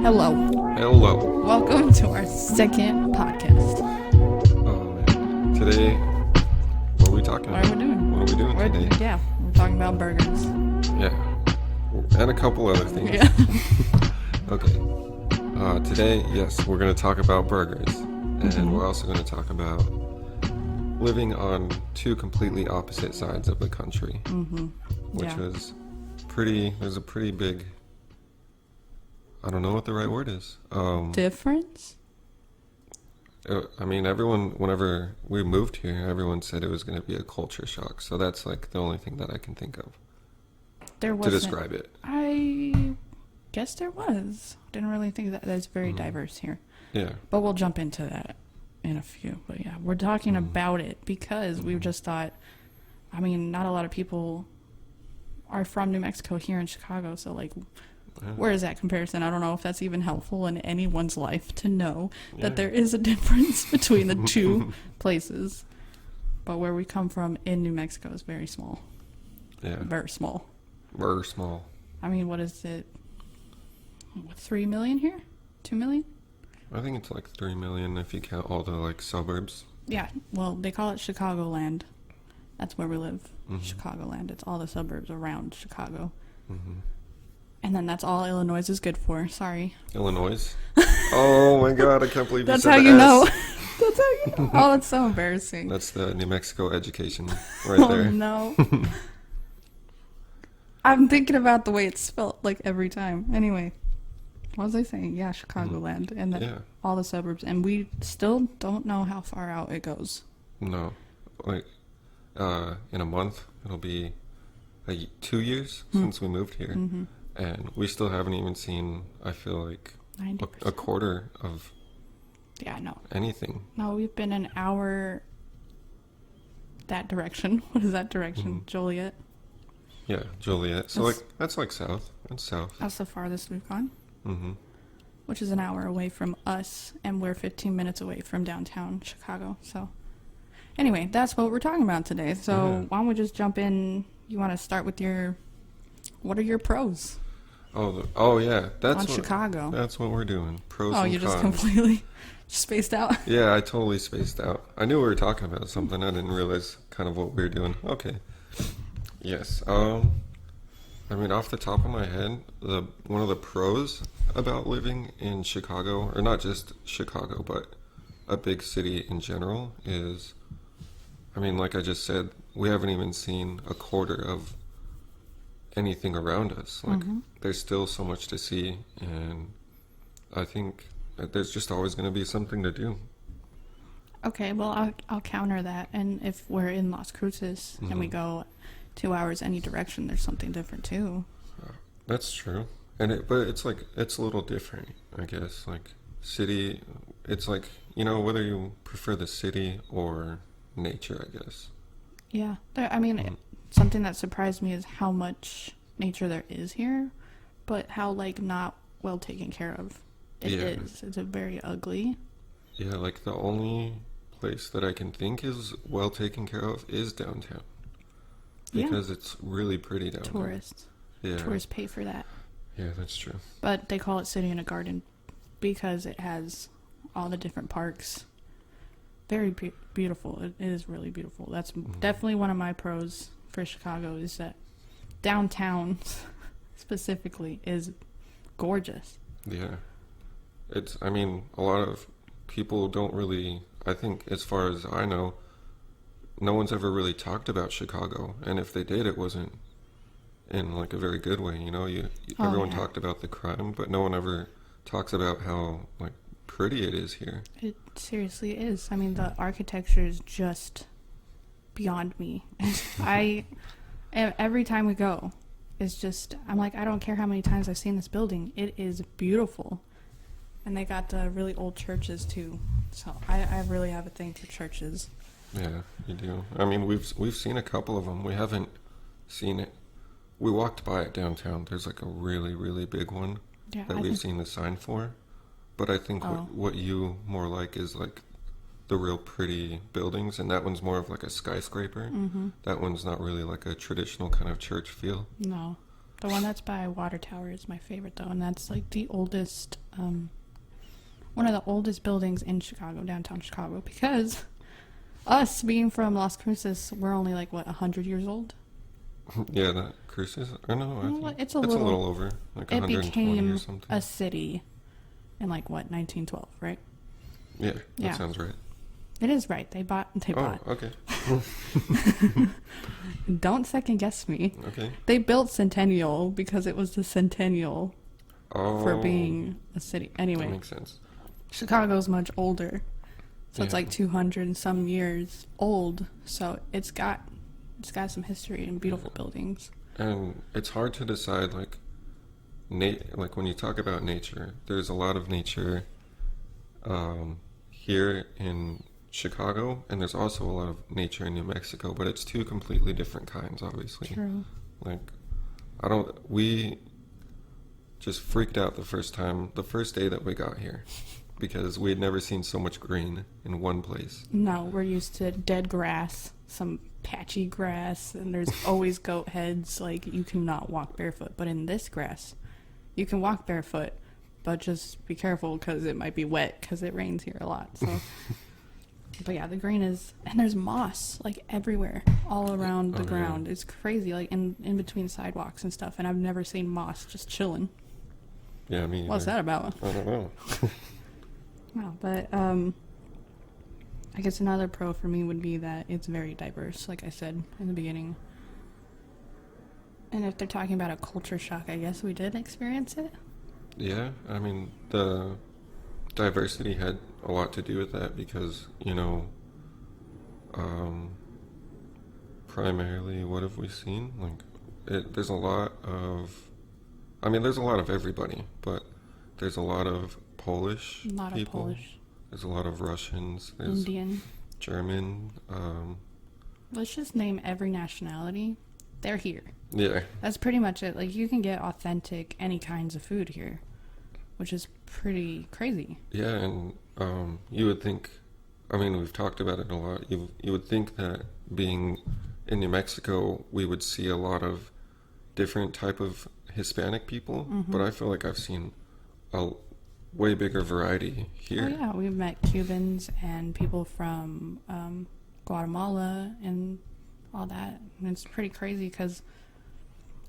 Hello. Hello. Welcome to our second podcast. Oh man. Today, what are we talking What about? are we doing? What are we doing today? Yeah, we're talking about burgers. Yeah. And a couple other things. Yeah. Okay. Today, yes, we're going to talk about burgers. And we're also going to talk about living on two completely opposite sides of the country. Which Yeah. was there's a pretty big, I don't know what the right word is. Difference? I mean, everyone, whenever we moved here, everyone said it was going to be a culture shock. So that's like the only thing that I can think of There to wasn't. describe it. I guess there was. Didn't really think that that's very diverse here. Yeah. But we'll jump into that in a few. But yeah, we're talking about it because we just thought, I mean, not a lot of people are from New Mexico here in Chicago. So like, where is that comparison? I don't know if that's even helpful in anyone's life to know that there is a difference between the two places. But where we come from in New Mexico is very small. Yeah. Very small. We're small. I mean, what is it? 3 million here? 2 million? I think it's like 3 million if you count all the like suburbs. Yeah. Well, they call it Chicagoland. That's where we live. Chicagoland. It's all the suburbs around Chicago. And then that's all Illinois is good for. Sorry. Illinois. Oh my god, I can't believe That's you how said you the know. S. That's how you know. Oh, that's so embarrassing. That's the New Mexico education right Oh, there. no. I'm thinking about the way it's spelled, like, every time. Anyway, what was I saying? Yeah, Chicagoland. And then Yeah. all the suburbs. And we still don't know how far out it goes. No. Like, in a month, it'll be 2 years since we moved here. And we still haven't even seen, I feel like, 90%. a quarter of Yeah, no. anything. No, we've been an hour that direction. What is that direction? Joliet. Yeah, Joliet. So, That's- like, that's like south. That's south. That's the farthest we've gone. Mm-hmm. Which is an hour away from us, and we're 15 minutes away from downtown Chicago. So, anyway, that's what we're talking about today. So, Yeah. why don't we just jump in? You want to start with what are your pros Oh, yeah. That's on what, Chicago? That's what we're doing. Pros Oh, and you just cons. completely spaced out. Yeah, I totally spaced out. I knew we were talking about something. I didn't realize kind of what we were doing. Okay. Yes. I mean, off the top of my head, one of the pros about living in Chicago, or not just Chicago, but a big city in general, is, I mean, like I just said, we haven't even seen a quarter of anything around us. Like, there's still so much to see, and I think that there's just always going to be something to do. Okay, well, I'll counter that. And if we're in Las Cruces and we go 2 hours any direction, there's something different too. That's true. But it's like, it's a little different, I guess. Like, city, it's like, whether you prefer the city or nature, I guess. Yeah, I mean, something that surprised me is how much nature there is here, but how, like, not well taken care of it is. It's a very ugly. Yeah, like, the only place that I can think is well taken care of is downtown. Because it's really pretty down Tourists. there. Yeah. Tourists pay for that. Yeah, that's true. But they call it City in a Garden because it has all the different parks. Very beautiful. It is really beautiful. That's definitely one of my pros for Chicago is that downtown specifically is gorgeous. Yeah. I mean, a lot of people don't really, I think, as far as I know, no one's ever really talked about Chicago. And if they did, it wasn't in, like, a very good way, everyone yeah. talked about the crime, but no one ever talks about how, like, pretty it is here. It seriously is. I mean, the architecture is just beyond me. Every time we go, it's just, I'm like, I don't care how many times I've seen this building. It is beautiful. And they got the really old churches too. So I really have a thing for churches. Yeah, you do. I mean, we've seen a couple of them. We haven't seen it. We walked by it downtown. There's like a really, really big one that we've seen the sign for. But I think what you more like is like the real pretty buildings, and that one's more of like a skyscraper. That one's not really like a traditional kind of church feel. No. The one that's by Water Tower is my favorite though, and that's like the oldest, one of the oldest buildings in Chicago, downtown Chicago, because us being from Las Cruces, we're only like, what, 100 years old? Yeah, that Cruces. Or no, I think It's a a little, little over, like it 120 became or something. a city in like, what, 1912, right? Yeah, that Yeah. sounds right. It is right. They bought. Oh, okay. Don't second guess me. Okay. They built Centennial because it was the centennial Oh, for being a city. that Anyway, makes sense. Chicago's much older. So it's Yeah. like 200 and some years old. So it's got some history and beautiful buildings. And it's hard to decide, like, like when you talk about nature, there's a lot of nature here in Chicago, and there's also a lot of nature in New Mexico, but it's two completely different kinds, obviously. True. Like, we just freaked out the first day that we got here, because we had never seen so much green in one place. No, we're used to dead grass, some patchy grass, and there's always goat heads. Like, you cannot walk barefoot. But in this grass, you can walk barefoot, but just be careful because it might be wet because it rains here a lot. So, but yeah, the green is, and there's moss like everywhere, all around the ground. Yeah. It's crazy, like in between sidewalks and stuff. And I've never seen moss just chilling. Yeah, me What's either. that about? I don't know. No, but I guess another pro for me would be that it's very diverse, like I said in the beginning. And if they're talking about a culture shock, I guess we did experience it. Yeah, I mean, the diversity had a lot to do with that because, primarily, what have we seen? Like, there's a lot of everybody, but there's a lot of Polish A lot of people. Polish, There's a lot of Russians. There's Indian. German. Let's just name every nationality. They're here. Yeah, That's pretty much it. Like, you can get authentic any kinds of food here, which is pretty crazy. yeah, and you would think. I mean, we've talked about it a lot. You would think that being in New Mexico, we would see a lot of different type of Hispanic people, but I feel like I've seen a way bigger variety here. Oh yeah, we've met Cubans and people from Guatemala and all that. And it's pretty crazy because,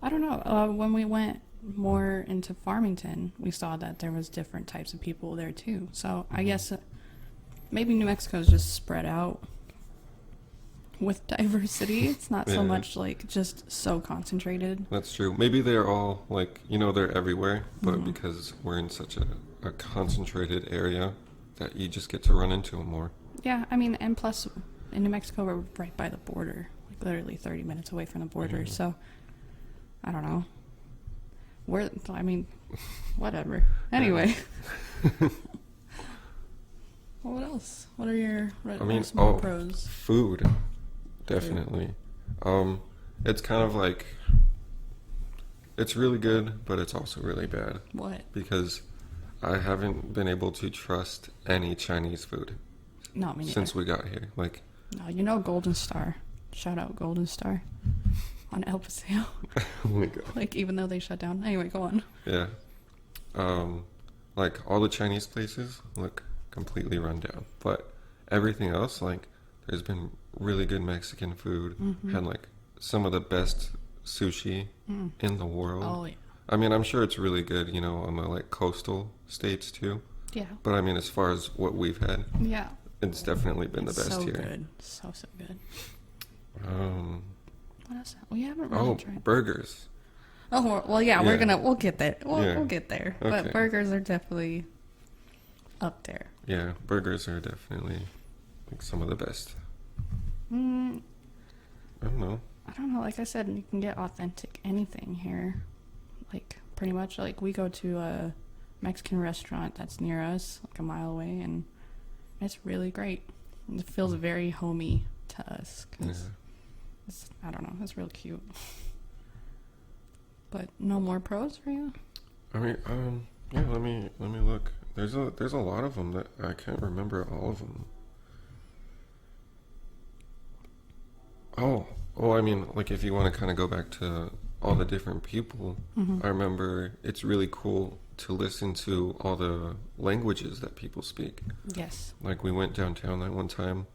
I don't know, when we went more into Farmington, we saw that there was different types of people there too. So I guess maybe New Mexico's just spread out with diversity. It's not so Yeah. much like just so concentrated. That's true. Maybe they're all like, they're everywhere, but because we're in such a concentrated area that you just get to run into them more. Yeah, I mean, and plus in New Mexico, we're right by the border, like literally 30 minutes away from the border. Mhm. So I don't know. Whatever. Anyway. Well, what else? What are some more pros? Food, definitely. It's kind of like, it's really good, but it's also really bad What? because I haven't been able to trust any Chinese food No, me neither. since we got here. Like, No, Golden Star. Shout out Golden Star on El Paseo. oh my god. Like, even though they shut down. Anyway, go on. Yeah. Like all the Chinese places look completely run down, but everything else, like, there's been really good Mexican food, had like some of the best sushi in the world. Oh, yeah. I mean, I'm sure it's really good, on the like coastal states too. Yeah. But I mean, as far as what we've had, Yeah. it's definitely been It's the best so here. good. So good. Um, What else? We haven't really oh, tried. burgers. Oh, well, yeah, Yeah. we'll get there. We'll Yeah. get there. Okay. But burgers are definitely up there. Yeah, burgers are definitely like some of the best. Mm, I don't know. I don't know. Like I said, you can get authentic anything here. Like, pretty much, like, we go to a Mexican restaurant that's near us, like a mile away, and it's really great. It feels very homey to us. 'Cause I don't know. It's real cute. But no more pros for you? I mean, yeah. Let me look. There's a lot of them that I can't remember all of them. Oh. I mean, like if you want to kind of go back to all the different people, I remember it's really cool to listen to all the languages that people speak. Yes. Like we went downtown that one time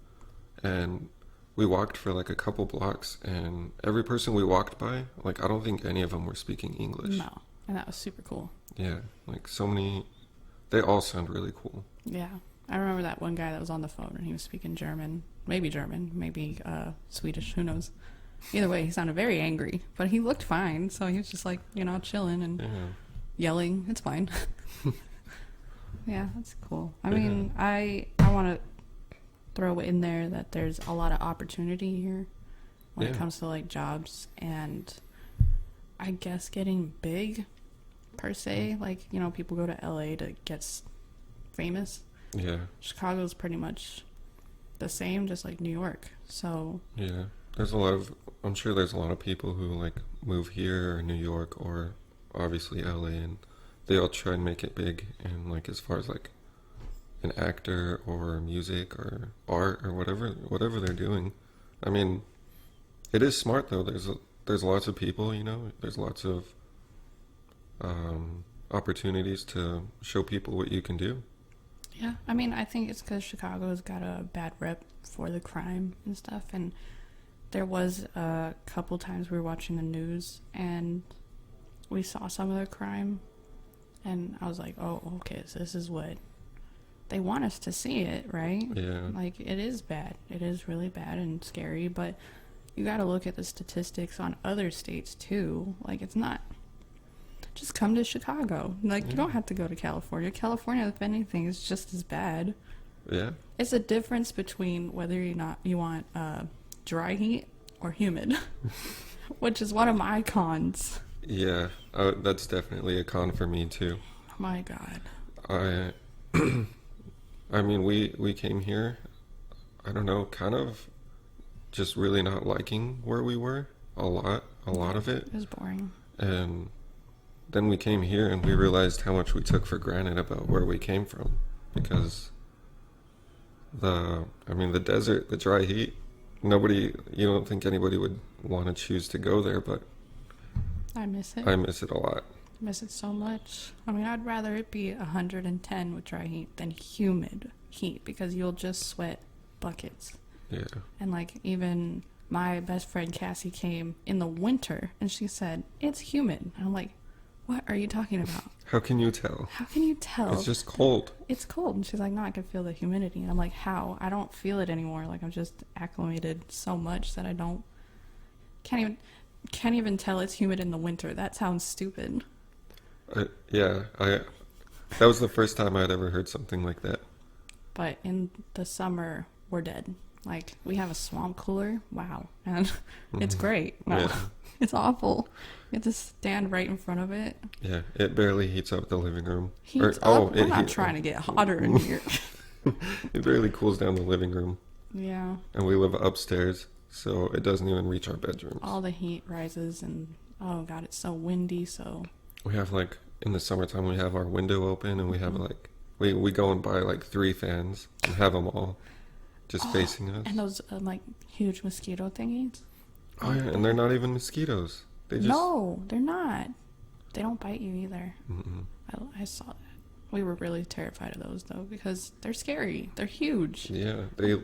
and we walked for like a couple blocks, and every person we walked by, like I don't think any of them were speaking English. No. And that was super cool. Yeah, like so many, they all sound really cool. Yeah. I remember that one guy that was on the phone and he was speaking German, maybe Swedish, who knows. Either way, he sounded very angry, but he looked fine. So he was just like, chilling and Yeah. yelling. It's fine. Yeah, that's cool. I Yeah. mean, I want to throw in there that there's a lot of opportunity here when it Yeah. comes to like jobs and I guess getting big per se. Like, people go to LA to get famous. Yeah, Chicago's pretty much the same, just like New York. So yeah. I'm sure there's a lot of people who like move here or New York or obviously LA, and they all try and make it big. And like as far as like an actor or music or art or whatever they're doing, I mean, it is smart though. There's lots of people, there's lots of opportunities to show people what you can do. yeah, I mean, I think it's because Chicago's got a bad rep for the crime and stuff. And there was a couple times we were watching the news and we saw some of the crime. And I was like, oh, okay, so this is what they want us to see it, right? Yeah. Like, it is bad. It is really bad and scary. But you got to look at the statistics on other states, too. Like, it's not... Just come to Chicago. Like, you don't have to go to California. California, if anything, is just as bad. Yeah. It's a difference between whether or not you want dry heat or humid, which is one of my cons. Yeah, that's definitely a con for me too. Oh my God. I mean, we came here, I don't know, kind of just really not liking where we were a lot of it. It was boring. And then we came here and we realized how much we took for granted about where we came from, because the desert, the dry heat, you don't think anybody would want to choose to go there, but I miss it. I miss it a lot. Miss it so much. I mean, I'd rather it be 110 with dry heat than humid heat, because you'll just sweat buckets. Yeah. And like, even my best friend Cassie came in the winter and she said, it's humid. And I'm like, what are you talking about? How can you tell? How can you tell? It's just cold. It's cold. And she's like, no, I can feel the humidity. And I'm like, how? I don't feel it anymore. Like, I'm just acclimated so much that I can't even tell it's humid in the winter. That sounds stupid. That was the first time I'd ever heard something like that. But in the summer, we're dead. Like, we have a swamp cooler. Wow. And it's great. Wow. Yeah. It's awful. You have to stand right in front of it. Yeah, it barely heats up the living room. Heats up? We're not trying to get hotter in here. It barely cools down the living room. Yeah. And we live upstairs, so it doesn't even reach our bedrooms. All the heat rises and, oh God, it's so windy, so... We have, like, in the summertime, we have our window open, and we have, like, we go and buy, like, 3 fans and have them all just facing us. And those, like, huge mosquito thingies? Oh, yeah, and they're not even mosquitoes. They just... No, they're not. They don't bite you either. Mm-mm. I saw that. We were really terrified of those, though, because they're scary. They're huge. Yeah, they...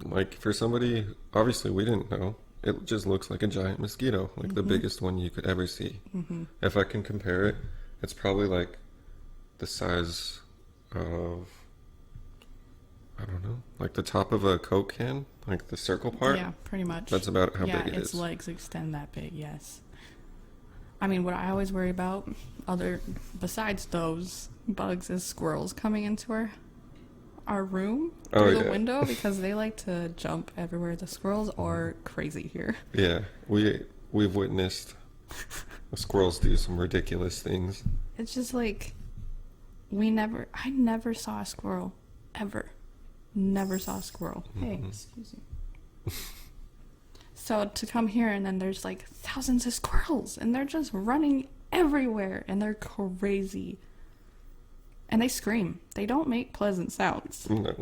Like, for somebody... Obviously, we didn't know. It just looks like a giant mosquito. Like, the biggest one you could ever see. Mm-hmm. If I can compare it, it's probably, like, the size of... I don't know. Like, the top of a Coke can. Like, the circle part. Yeah, pretty much. That's about how yeah, big it its is. legs extend that big, yes. I mean, what I always worry about, besides those bugs, is squirrels coming into our room through the window, because they like to jump everywhere. The squirrels are crazy here. Yeah, we've witnessed the squirrels do some ridiculous things. It's just like, I never saw a squirrel, ever. Never saw a squirrel. Hey, excuse me. So to come here and then there's like thousands of squirrels and they're just running everywhere and they're crazy. And they scream. They don't make pleasant sounds. No.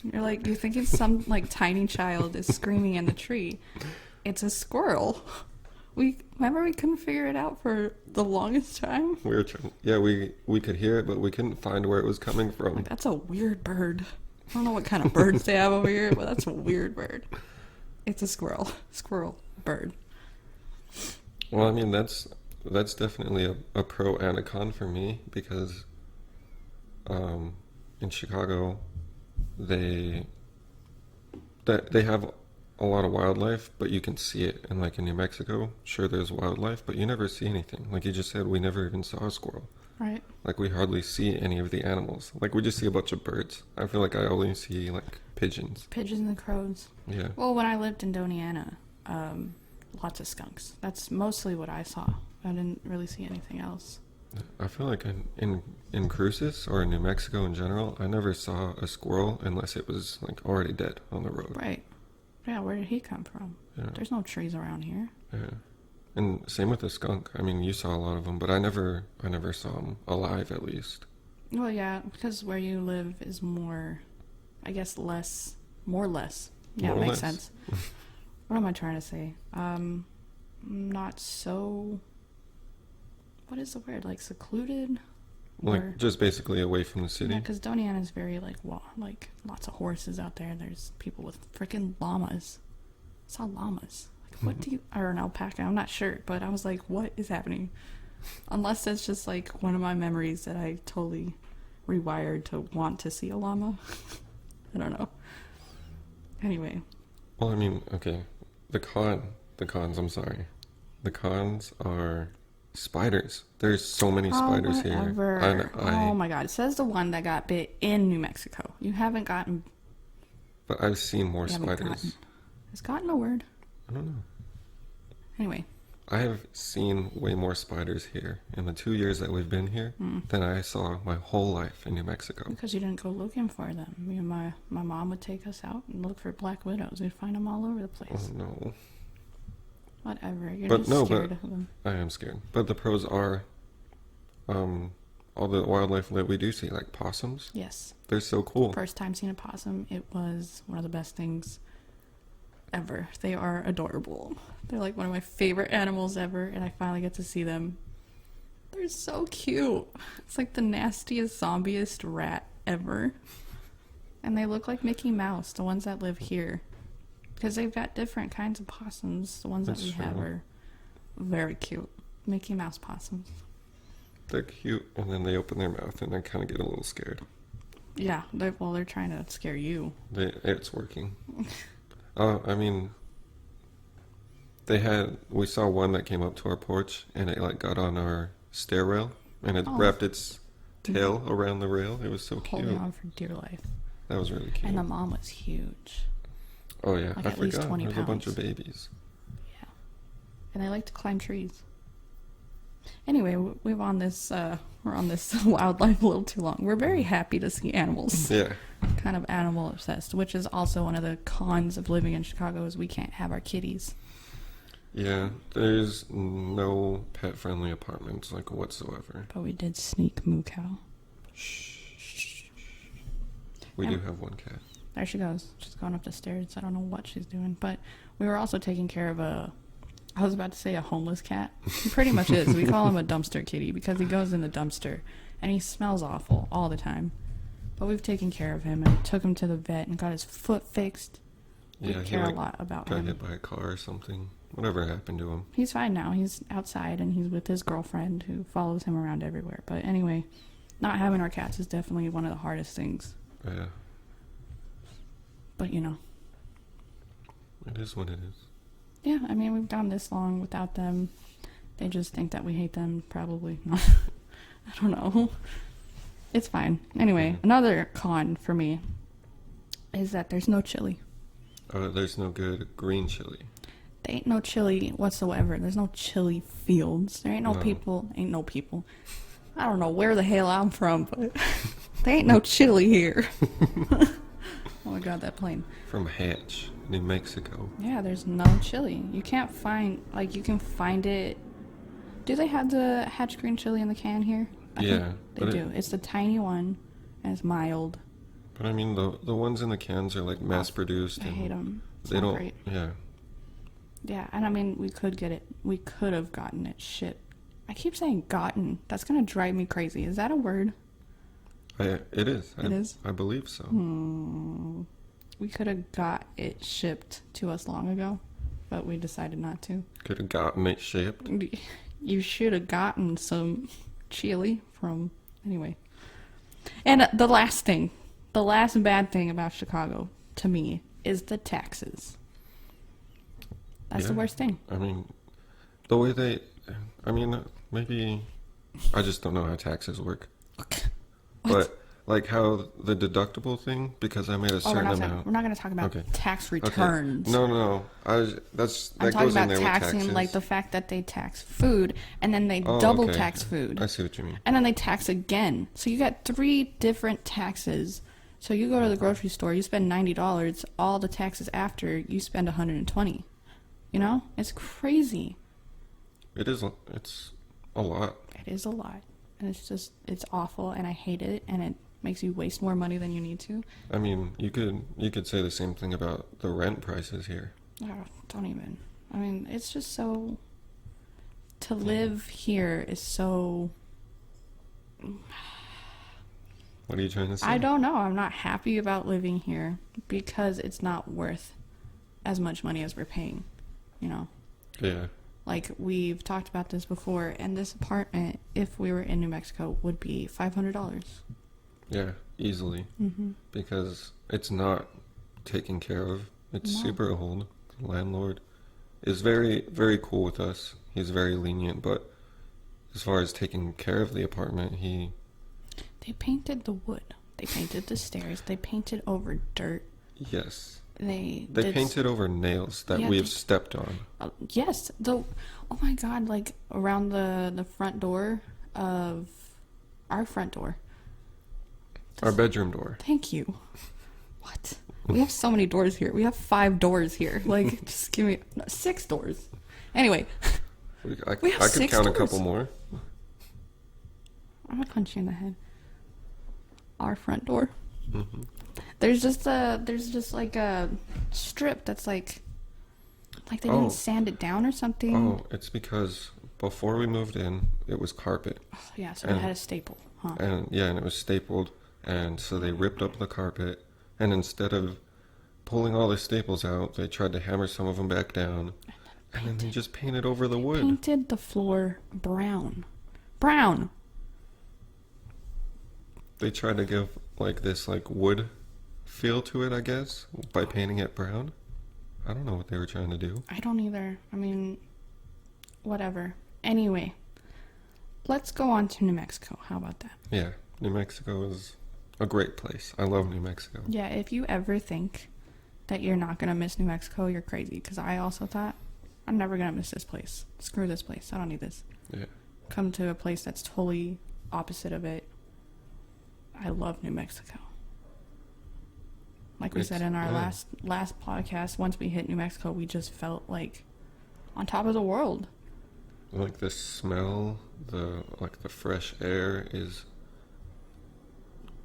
You're like, you think it's some like tiny child is screaming in the tree. It's a squirrel We remember we couldn't figure it out for the longest time. We were trying. Yeah, we could hear it, but we couldn't find where it was coming from. Like, that's a weird bird. I don't know what kind of birds they have over here, but that's a weird bird. It's a squirrel. Squirrel bird. Well, I mean, that's definitely a pro and a con for me because in Chicago they have a lot of wildlife, but you can see it. And like in New Mexico, sure there's wildlife, but you never see anything. Like you just said, we never even saw a squirrel. Right. Like we hardly see any of the animals. Like we just see a bunch of birds. I feel like I only see like pigeons. Pigeons and crows. Yeah. Well, when I lived in Doniana, lots of skunks. That's mostly what I saw. I didn't really see anything else. I feel like in Cruces or in New Mexico in general, I never saw a squirrel unless it was like already dead on the road. Right. Yeah, where did he come from? Yeah. There's no trees around here. Yeah. And same with the skunk. I mean, you saw a lot of them, but I never saw them alive at least. Well, yeah, because where you live is more, I guess, less. Yeah, More it or makes less. sense. What am I trying to say? Not so. What is the word? Like secluded? Like Or- just basically away from the city. Yeah, because Doniana is very like lots of horses out there. There's people with freaking llamas. I saw llamas. Like, what do you? Or an alpaca? I'm not sure, but I was like, what is happening? Unless that's just like one of my memories that I totally rewired to want to see a llama. I don't know. Anyway, Well, I mean, okay. The cons, I'm sorry. The cons are spiders. There's so many spiders whatever. here. Oh my god! It says the one that got bit in New Mexico. You haven't gotten. But I've seen more You haven't spiders. gotten. Has gotten a word. I don't know. Anyway, I have seen way more spiders here in the 2 years that we've been here than I saw my whole life in New Mexico. because you didn't go looking for them. Me and my mom would take us out and look for black widows. We'd find them all over the Oh place. no. Whatever. You're But just no, scared but- of them. I am scared. But the pros are all the wildlife that we do see, like possums. Yes. They're so cool. First time seeing a possum, it was one of the best things ever. They are adorable. They're like one of my favorite animals ever, and I finally get to see them. They're so cute. It's like the nastiest, zombiest rat ever. And they look like Mickey Mouse, the ones that live here. Because they've got different kinds of possums. The ones that That's we have true. are very cute. Mickey Mouse possums. They're cute, and then they open their mouth, and I kind of get a little scared. Yeah, they're trying to scare you. It's working. I mean, we saw one that came up to our porch, and it like got on our stair rail, and it Oh. wrapped its tail around the rail. It was so cute. Holding on for dear life. That was really cute. And the mom was huge. Oh yeah, like I at least forgot. 20 There's a bunch of pounds. babies. Yeah. And they like to climb trees. Anyway, we're on this wildlife a little too long. We're very happy to see animals. Yeah. Kind of animal obsessed, which is also one of the cons of living in Chicago is we can't have our kitties. Yeah, there's no pet-friendly apartments like whatsoever. But we did sneak Moo Cow. We Yeah. do have one cat. There she goes. She's going up the stairs. I don't know what she's doing. But we were also taking care of I was about to say a homeless cat. He pretty much is. We call him a dumpster kitty because he goes in the dumpster and he smells awful all the time. But we've taken care of him and took him to the vet and got his foot fixed. We Yeah, he care like a lot about got him. hit by a car or something. Whatever happened to him. He's fine now. He's outside and he's with his girlfriend who follows him around everywhere. But anyway, not having our cats is definitely one of the hardest things. Yeah, But you know. it is what it is. Yeah, I mean, we've gone this long without them. They just think that we hate them, probably. I don't know. It's fine. Anyway, another con for me is that there's no chili. There's no good green chili. There ain't no chili whatsoever. There's no chili fields. There ain't no No. people. Ain't no people. I don't know where the hell I'm from, but there ain't no chili here. Oh my god, that plane. From Hatch, New Mexico. Yeah, there's no chili. You can't find, like, you can find it. Do they have the Hatch green chili in the can here? I think Yeah, they but do. It's the tiny one, and it's mild. But I mean, the ones in the cans are like mass produced. I and hate them. It's They not don't. great. Yeah. Yeah, and I mean, we could get it. We could have gotten it shipped. I keep saying gotten. That's gonna drive me crazy. Is that a word? It is. It is? I believe so. We could have got it shipped to us long ago, but we decided not to. Could have gotten it shipped. You should have gotten some chili from... Anyway. And the last bad thing about Chicago, to me, is the taxes. That's the worst thing. I mean, the way they... I mean, maybe... I just don't know how taxes work. But, like, how the deductible thing, because I made a certain amount... We're not going to talk about tax returns. Okay. No. I'm talking about taxing, like, the fact that they tax food, and then they double tax food. I see what you mean. And then they tax again. So you got 3 different taxes. So you go to the grocery store, you spend $90, all the taxes after, you spend $120. You know? It's crazy. It's a lot. It is a lot. And it's awful, and I hate it, and it makes you waste more money than you need to. I mean, you could say the same thing about the rent prices here. Oh, don't even. I mean, it's just so... To live here is so... What are you trying to say? I don't know. I'm not happy about living here because it's not worth as much money as we're paying, you know? Yeah. Like, we've talked about this before, and this apartment, if we were in New Mexico, would be $500. Yeah, easily. Mm-hmm. Because it's not taken care of. It's super old. The landlord is very, very cool with us. He's very lenient, but as far as taking care of the apartment, They painted the wood. They painted the stairs. They painted over dirt. Yes. They painted over nails that we have stepped on. Yes. Oh my God, like around the front door of our front door. Our bedroom door. Thank you. What? We have so many doors here. We have 5 doors here. Like, just give me 6 doors. Anyway. I could count a couple more. I'm gonna punch you in the head. Our front door. Mm-hmm. There's just like a strip that's like they didn't sand it down or something. Oh, it's because before we moved in, it was carpet. Oh, yeah, so they had a staple, huh? And it was stapled, and so they ripped up the carpet, and instead of pulling all the staples out, they tried to hammer some of them back down, and then they just painted over the wood. Painted the floor brown. Brown. They tried to give like this wood feel to it, I guess, by painting it brown. I don't know what they were trying to do. I don't either. I mean, whatever. Anyway, let's go on to New Mexico. How about that? Yeah, New Mexico is a great place. I love New Mexico. Yeah, if you ever think that you're not going to miss New Mexico, you're crazy. Because I also thought, I'm never going to miss this place. Screw this place. I don't need this. Yeah. Come to a place that's totally opposite of it. I love New Mexico. Like we said in our last podcast, once we hit New Mexico, we just felt like on top of the world. Like the smell, the fresh air is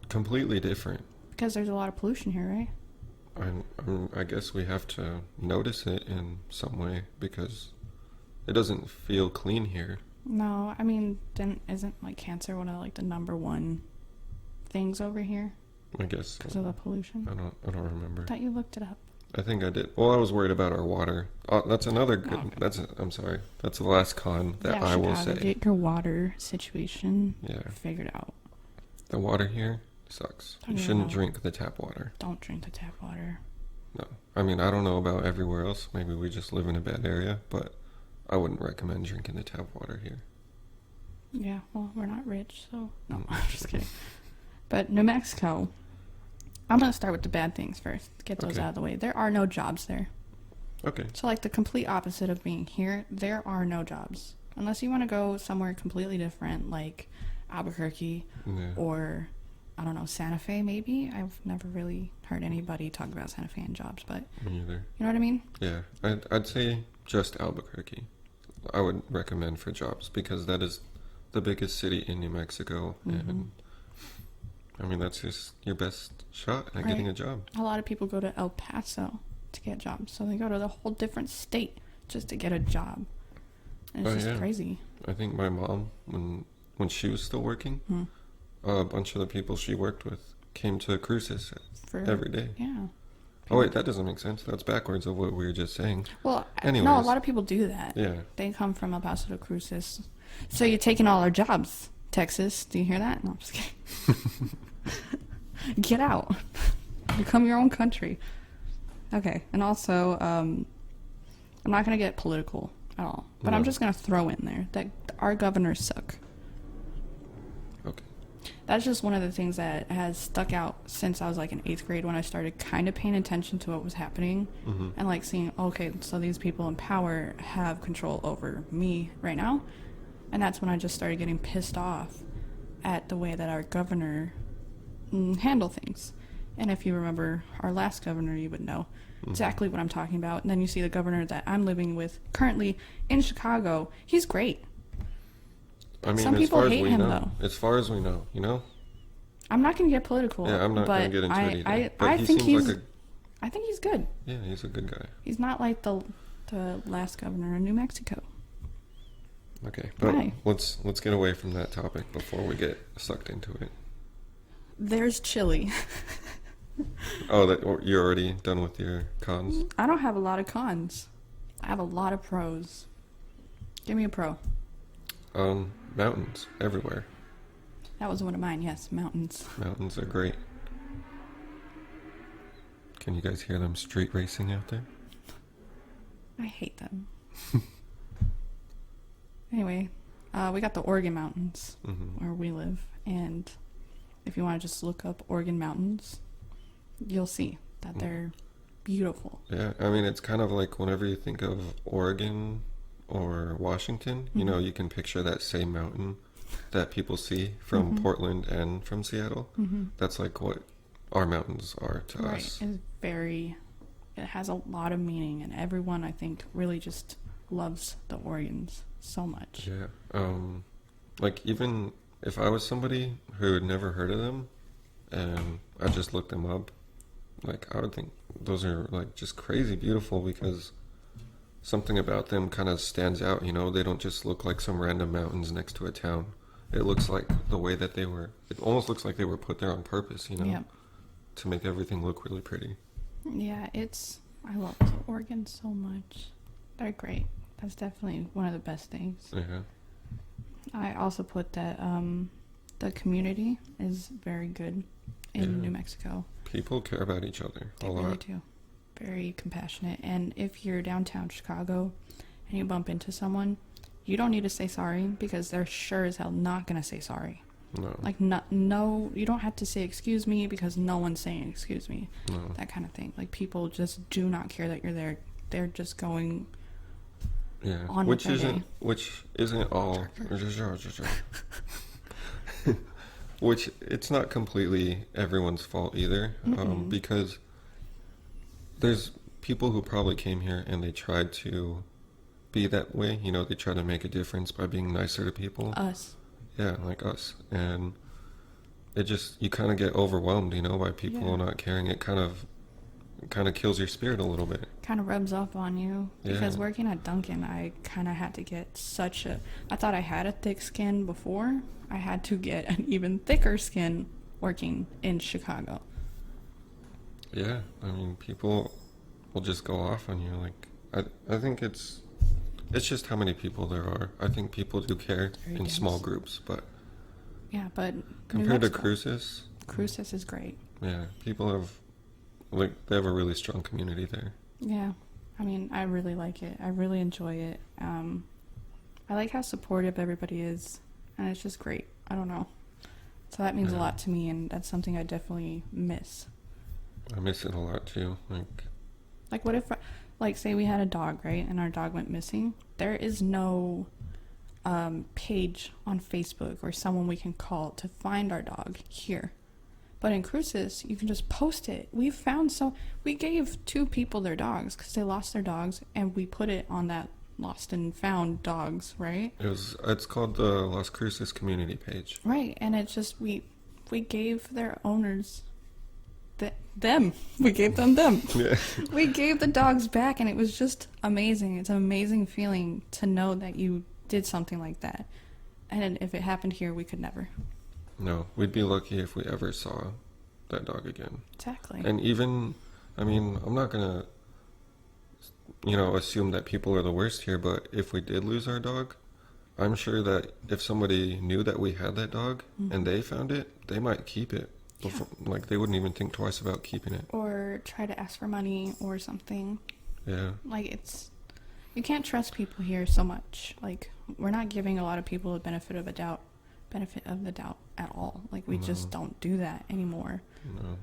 completely different. Because there's a lot of pollution here, right? I guess we have to notice it in some way because it doesn't feel clean here. No, I mean, then isn't like cancer one of the number one things over here? I guess because of the pollution. I don't remember. I thought you looked it up. I think I did. Well, I was worried about our water. That's another good. Okay. I'm sorry. That's the last con that I will say. Get your water situation figured out. The water here sucks. You shouldn't drink the tap water. Don't drink the tap water. No, I mean I don't know about everywhere else. Maybe we just live in a bad area, but I wouldn't recommend drinking the tap water here. Yeah, well, we're not rich, so no, I'm just kidding. But New Mexico. I'm going to start with the bad things first. Get those out of the way. There are no jobs there. Okay. So, the complete opposite of being here, there are no jobs. Unless you want to go somewhere completely different, like Albuquerque or, I don't know, Santa Fe, maybe. I've never really heard anybody talk about Santa Fe and jobs, but... Me either. You know what I mean? Yeah. I'd say just Albuquerque. I would recommend for jobs because that is the biggest city in New Mexico, and... I mean, that's just your best shot at getting a job. A lot of people go to El Paso to get jobs. So they go to the whole different state just to get a job. And it's just crazy. I think my mom, when she was still working, a bunch of the people she worked with came to Cruces every day. Yeah. Oh wait, that doesn't make sense. That's backwards of what we were just saying. Well, anyways. no, a lot of people do that. Yeah. They come from El Paso to Cruces. So you're taking all our jobs, Texas. Do you hear that? No, I'm just kidding. Get out. Become your own country. Okay. And also, I'm not going to get political at all. But I'm just going to throw in there that our governors suck. Okay. That's just one of the things that has stuck out since I was like in 8th grade when I started kind of paying attention to what was happening and like seeing, okay, so these people in power have control over me right now. And that's when I just started getting pissed off at the way that our governor handle things. And if you remember our last governor, you would know exactly what I'm talking about. And then you see the governor that I'm living with currently in Chicago. He's great. I mean, some people hate him, though. As far as we know, you know? I'm not going to get political. Yeah, I'm not going to get into it either. I think he's good. Yeah, he's a good guy. He's not like the last governor in New Mexico. Okay, but let's get away from that topic before we get sucked into it. There's chili. Oh, you're already done with your cons? I don't have a lot of cons. I have a lot of pros. Give me a pro. Mountains everywhere. That was one of mine, yes, mountains. Mountains are great. Can you guys hear them street racing out there? I hate them. Anyway, we got the Oregon Mountains where we live, and if you want to just look up Oregon Mountains, you'll see that they're beautiful. Yeah, I mean, it's kind of like whenever you think of Oregon or Washington, you know, you can picture that same mountain that people see from Portland and from Seattle. That's like what our mountains are to us. It has a lot of meaning, and everyone, I think, really just loves the Oregons so much. Yeah. Like, even if I was somebody who had never heard of them and I just looked them up, like, I would think those are like just crazy beautiful because something about them kind of stands out, you know? They don't just look like some random mountains next to a town. It looks like the way that it almost looks like they were put there on purpose, you know? Yeah. To make everything look really pretty. Yeah, I love Oregon so much. They're great. That's definitely one of the best things. Yeah. I also put that the community is very good in New Mexico. People care about each other a lot. They really do. Very compassionate. And if you're downtown Chicago and you bump into someone, you don't need to say sorry because they're sure as hell not going to say sorry. No. Like, no, you don't have to say excuse me because no one's saying excuse me. No. That kind of thing. Like, people just do not care that you're there. They're just going on which with their day. Which isn't all which it's not completely everyone's fault either, because there's people who probably came here and they tried to be that way, you know, they try to make a difference by being nicer to people. Us. Yeah, like us. And it just, you kind of get overwhelmed, you know, by people not caring. It kind of kills your spirit a little bit. Kind of rubs off on you. Because working at Dunkin', I kind of had to get I thought I had a thick skin before. I had to get an even thicker skin working in Chicago. Yeah, I mean, people will just go off on you. Like, I think it's just how many people there are. I think people do care in small groups, but yeah, but compared to Cruces is great. Yeah, people have they have a really strong community there. Yeah, I mean, I really like it. I really enjoy it. I like how supportive everybody is, and it's just great. I don't know. So that means a lot to me, and that's something I definitely miss. I miss it a lot too. Like what if, like, say we had a dog, right, and our dog went missing? There is no page on Facebook or someone we can call to find our dog here. But in Cruces, you can just post it. We gave 2 people their dogs because they lost their dogs, and we put it on that lost and found dogs, right? It's called the Las Cruces community page. Right, and it's just we gave their owners them. We gave them. Yeah. We gave the dogs back, and it was just amazing. It's an amazing feeling to know that you did something like that. And if it happened here, we could never. No, we'd be lucky if we ever saw that dog again. Exactly. And even, I mean, I'm not gonna, assume that people are the worst here, but if we did lose our dog, I'm sure that if somebody knew that we had that dog and they found it, they might keep it. Before, like, they wouldn't even think twice about keeping it. Or try to ask for money or something. Yeah. Like, you can't trust people here so much. Like, we're not giving a lot of people the benefit of the doubt at all. Like, we just don't do that anymore. No.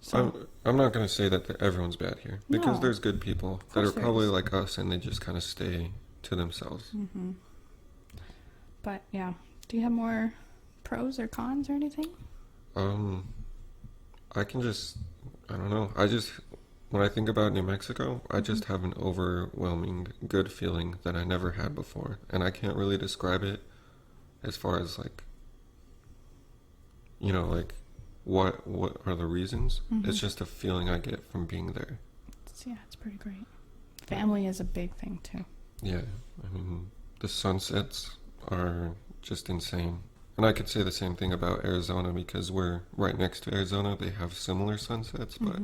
So I'm not going to say that everyone's bad here, because No. there's good people that course are there probably is. like us, and they just kind of stay to themselves. But yeah, do you have more pros or cons or anything? I don't know. When I think about New Mexico, I just have an overwhelming good feeling that I never had before, and I can't really describe it as far as like, what are the reasons. It's just a feeling I get from being there. It's pretty great. Family is a big thing too. Yeah, I mean, the sunsets are just insane. And I could say the same thing about Arizona, because we're right next to Arizona. They have similar sunsets, but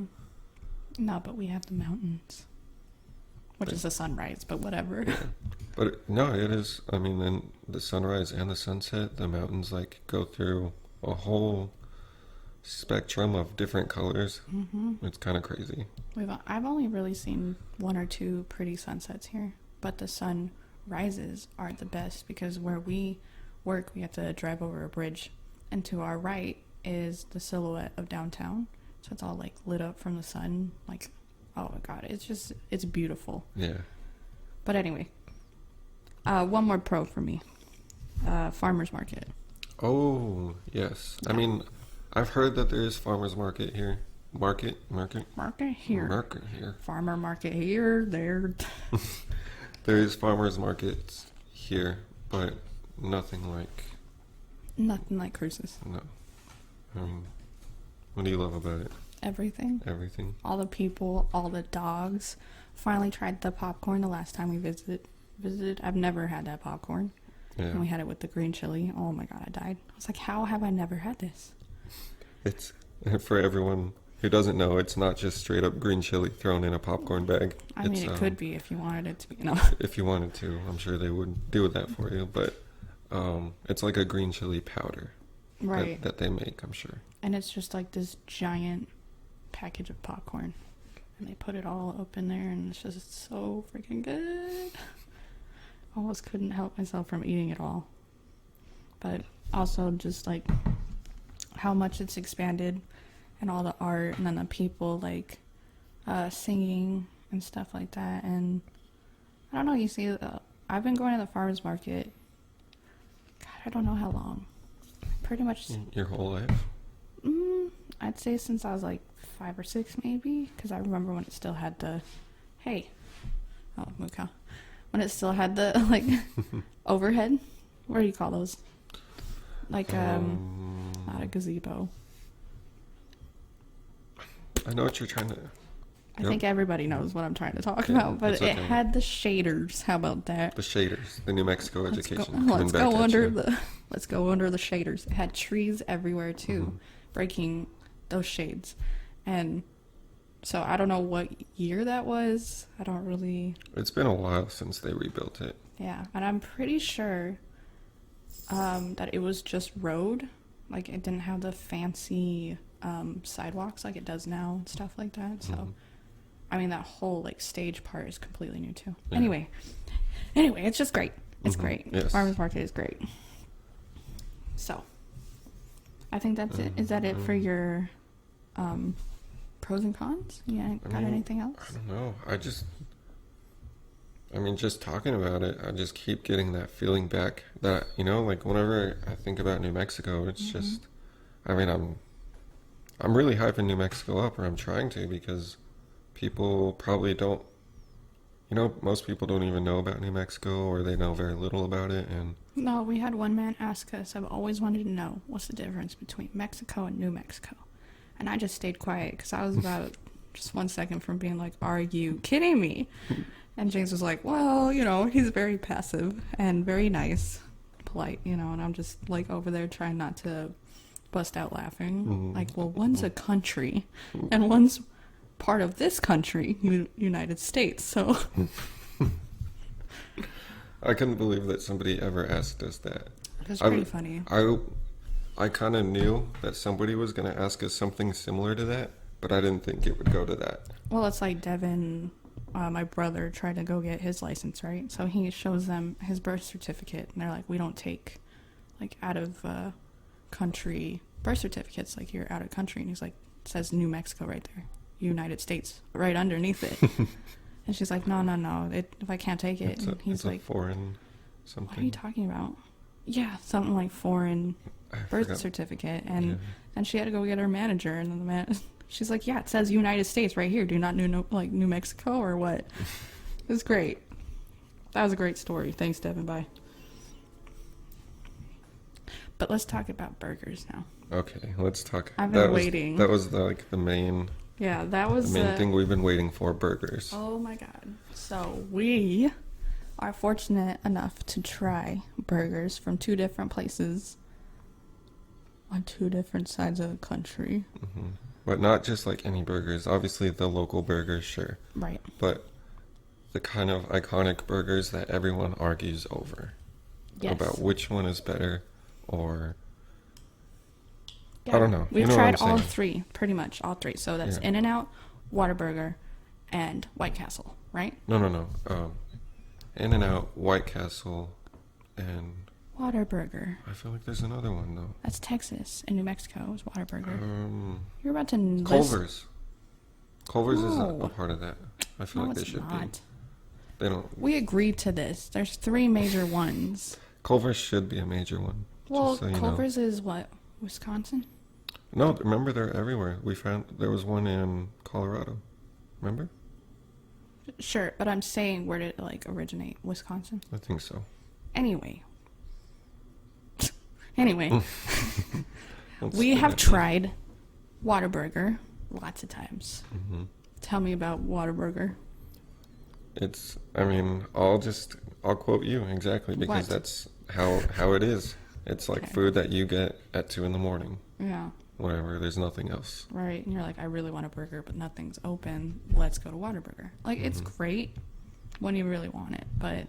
No, but we have the mountains, which is the sunrise, but whatever. no, it is. I mean, then the sunrise and the sunset, the mountains like go through a whole spectrum of different colors. It's kind of crazy. I've only really seen one or two pretty sunsets here, but the sunrises are the best, because where we work, we have to drive over a bridge, and to our right is the silhouette of downtown, so it's all like lit up from the sun. Like, oh my god, it's beautiful. Yeah. But anyway, one more pro for me. Farmers market. Oh, yes. I mean, I've heard that there is farmers market here. Market Here. Market here. Farmer market here, there. There is farmers markets here, but nothing like Cruises. no. I mean, what do you love about it? Everything. Everything. All the people, all the dogs. Finally tried the popcorn the last time we visited. I've never had that popcorn. Yeah. And we had it with the green chili. Oh my god, I died. I was like, how have I never had this? It's, for everyone who doesn't know, it's not just straight up green chili thrown in a popcorn bag. I mean, it could be if you wanted it to be. No. If you wanted to, I'm sure they would do that for you. But it's like a green chili powder, Right. that they make, I'm sure. And it's just like this giant package of popcorn. And they put it all up in there, and it's just so freaking good. Almost couldn't help myself from eating it all. But also just like how much it's expanded, and all the art, and then the people like singing and stuff like that. And I don't know, you see, I've been going to the farmers market, God, I don't know how long. Pretty much Your whole life? I'd say since I was like 5 or 6 maybe, because I remember when it still had the Muka, when it still had the like overhead, what do you call those, like not a gazebo. I know what you're trying to. I think everybody knows what I'm trying to talk about, but it's it okay. had the shaders. How about that? The shaders, the New Mexico education. Let's go under the shaders. It had trees everywhere too, breaking those shades. And so I don't know what year that was. I don't really. It's been a while since they rebuilt it. Yeah, and I'm pretty sure that it was just road. Like, it didn't have the fancy sidewalks like it does now and stuff like that. So, I mean, that whole like stage part is completely new too. Yeah. Anyway, it's just great. It's great. Yes. Farmers market is great. So, I think that's it. Is that it for your pros and cons? Yeah, got anything else? I don't know. Just talking about it, I just keep getting that feeling back that, like whenever I think about New Mexico, it's just, I'm really hyping New Mexico up, or I'm trying to, because people probably don't, most people don't even know about New Mexico, or they know very little about it. And No, we had one man ask us, I've always wanted to know, what's the difference between Mexico and New Mexico? And I just stayed quiet because I was about just 1 second from being like, are you kidding me? And James was like, well, you know, he's very passive and very nice, polite, you know, and I'm just like over there trying not to bust out laughing. Like, well, one's a country and one's part of this country, United States, so... I couldn't believe that somebody ever asked us that. That's pretty funny. I kind of knew that somebody was going to ask us something similar to that, but I didn't think it would go to that. Well, it's like Devin, my brother, tried to go get his license, right? So he shows them his birth certificate, and they're like, we don't take, like, out of country birth certificates, like, you're out of country. And he's like, it says New Mexico right there, United States, right underneath it. And she's like, no, if I can't take it. And he's like, foreign something. What are you talking about? Yeah, something like foreign birth certificate. And and she had to go get her manager, and then she's like, yeah, it says United States right here. Do not New Mexico or what? It was great. That was a great story. Thanks, Devin. Bye. But let's talk about burgers now. Okay, let's talk. I've been waiting. That was the main. Yeah, that was the main thing we've been waiting for. Burgers. Oh my god! So we are fortunate enough to try burgers from 2 different places on 2 different sides of the country. Mm-hmm. But not just like any burgers. Obviously, the local burgers, sure. Right. But the kind of iconic burgers that everyone argues over. Yes. About which one is better, or... Yeah. I don't know. We've tried all 3, pretty much, all 3. So that's In-N-Out, Whataburger, and White Castle, right? No. In-N-Out, White Castle, and... Whataburger. I feel like there's another one, though. That's Texas. In New Mexico is Whataburger. You're about to... Culver's. Culver's is a part of that. I feel like they should be. They don't... We agreed to this. There's 3 major ones. Culver's should be a major one. Well, so Culver's is what? Wisconsin? No, remember they're everywhere. We found there was one in Colorado. Remember? Sure, but I'm saying where did it originate? Wisconsin? I think so. Anyway, we have tried Whataburger lots of times. Mm-hmm. Tell me about Whataburger. I'll quote you exactly because that's how it is. It's like food that you get at 2 a.m. Yeah. Whatever, there's nothing else. Right, and you're like, I really want a burger, but nothing's open. Let's go to Whataburger. It's great when you really want it, but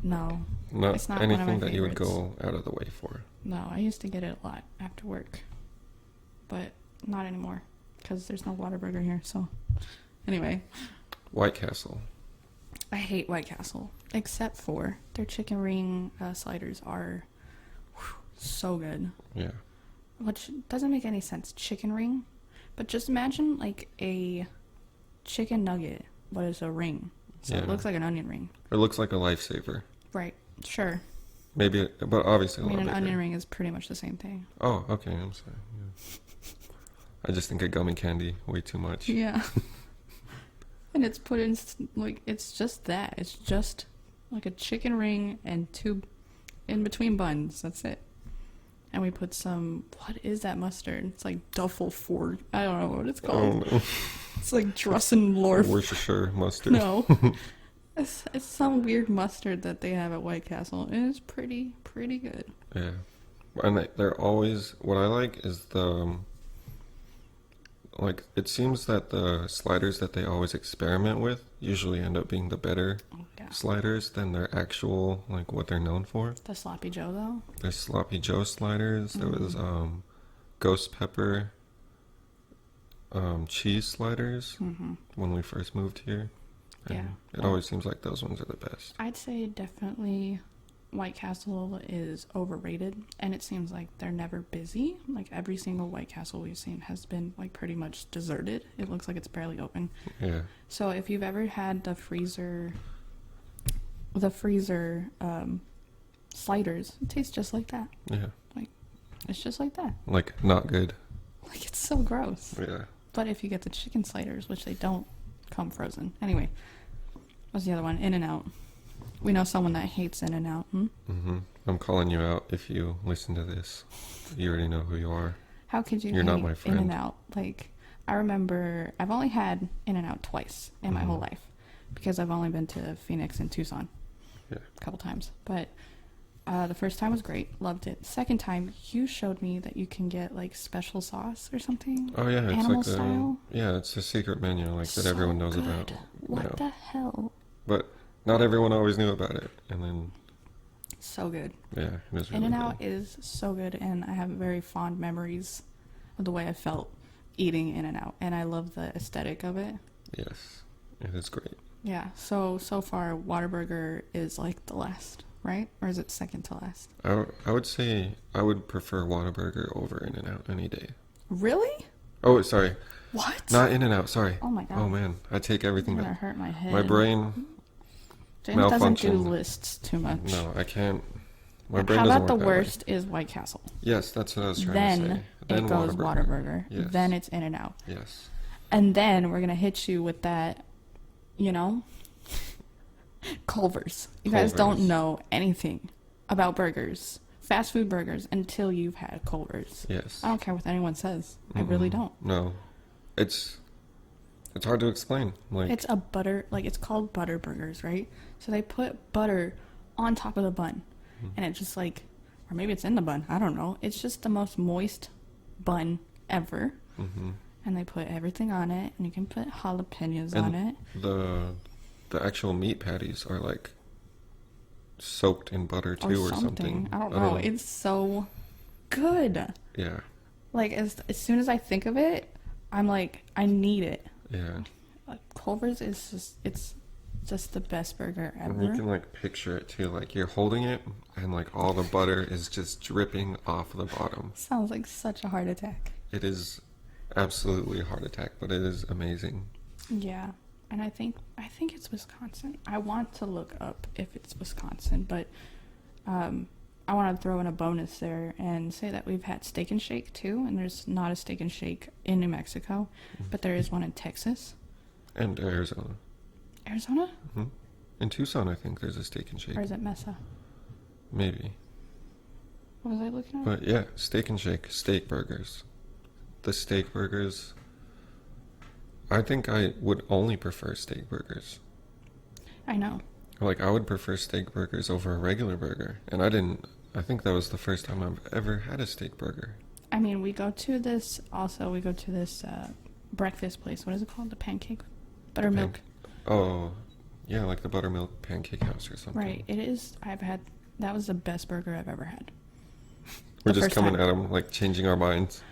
no. It's not anything one of my that you would favorites. go out of the way for. No, I used to get it a lot after work, but not anymore because there's no Whataburger here, so anyway. White Castle. I hate White Castle, except for their chicken ring sliders are so good. Yeah. Which doesn't make any sense. Chicken ring? But just imagine a chicken nugget, but it's a ring. So it looks like an onion ring. It looks like a lifesaver. Right. Sure. Maybe, but obviously an onion ring is pretty much the same thing. Oh, okay. I'm sorry. Yeah. I just think of gummy candy way too much. Yeah. And it's put in, it's just that. It's just like a chicken ring and 2 in between buns. That's it. And we put some, what is that mustard? It's like Duffel Ford. I don't know what it's called. Oh, no. It's like Drussenlorf. Worcestershire mustard. No. It's some weird mustard that they have at White Castle. And it's pretty good. Yeah. And they're always, what I like is it seems that the sliders that they always experiment with usually end up being the better sliders than their actual, what they're known for. The Sloppy Joe, though? There's Sloppy Joe sliders. There was ghost pepper cheese sliders when we first moved here. And it always seems like those ones are the best. I'd say definitely White Castle is overrated, and it seems like they're never busy. Every single White Castle we've seen has been pretty much deserted. It looks like it's barely open. Yeah. So if you've ever had the freezer sliders, it tastes just like that. Yeah. It's just like that. Not good. It's so gross. Yeah. But if you get the chicken sliders, which they don't come frozen. Anyway, what's the other one? In-N-Out. We know someone that hates In-N-Out. Mm-hmm. I'm calling you out if you listen to this. You already know who you are. How could you You're not hate my friend. In-N-Out? Like, I remember I've only had In-N-Out twice in my whole life because I've only been to Phoenix and Tucson Yeah. a couple times. But the first time was great. Loved it. Second time, you showed me that you can get, like, special sauce or something. Oh yeah, it's Animal like style. yeah, it's a secret menu like that So everyone knows good. about. What now. the hell? But not everyone always knew about it, and then So good. yeah, it was really In-N-Out good. is so good, and I have very fond memories of the way I felt eating In-N-Out, and I love the aesthetic of it. Yes, it is great. Yeah, so far, Whataburger is like the last, right? Or is it second to last? I would say I would prefer Whataburger over In-N-Out any day. Really? Oh, sorry, What? not In-N-Out. Sorry. Oh my god. Oh man, I take everything I'm gonna back. hurt my head. My brain. James doesn't do malfunctioned. lists too much. No, I can't. My brain How doesn't about the work that way. worst is White Castle? Yes, that's what I was trying Then to say. it goes Whataburger. Yes. Then it's In-N-Out. Yes. And then we're gonna hit you with that, Culver's. You guys don't Culver's. know anything about burgers, fast food burgers, until you've had Culver's. Yes. I don't care what anyone says. I really don't. No, it's hard to explain. Like It's a butter, like it's called butter burgers, right? So they put butter on top of the bun, and it just like, or maybe it's in the bun. I don't know. It's just the most moist bun ever, and they put everything on it, and you can put jalapenos on it. the actual meat patties are like soaked in butter too, or something. I don't know. It's so good. Yeah, Like as soon as I think of it, I'm like, I need it. yeah. Like, Culver's is just the best burger And you ever. can like picture it too. Like you're holding it, and like all the butter is just dripping off the bottom. Sounds like such a heart attack. It is absolutely a heart attack, but it is amazing. Yeah, and I think it's Wisconsin. I want to look up if it's Wisconsin, but I want to throw in a bonus there and say that we've had Steak and Shake too, and there's not a Steak and Shake in New Mexico, but there is one in Texas. And Arizona. Arizona? In Tucson, I think there's a Steak and Shake. Or is it Mesa? Maybe. What was I looking at? But yeah, Steak and Shake, steak burgers. The steak burgers, I think I would only prefer steak burgers. I know. Like, I would prefer steak burgers over a regular burger. And I think that was the first time I've ever had a steak burger. I mean, we go to this breakfast place. What is it called? The pancake? Buttermilk. Oh, yeah, like the buttermilk pancake house or something. Right. It is. That was the best burger I've ever had. We're The just first coming time. at them, like, changing our minds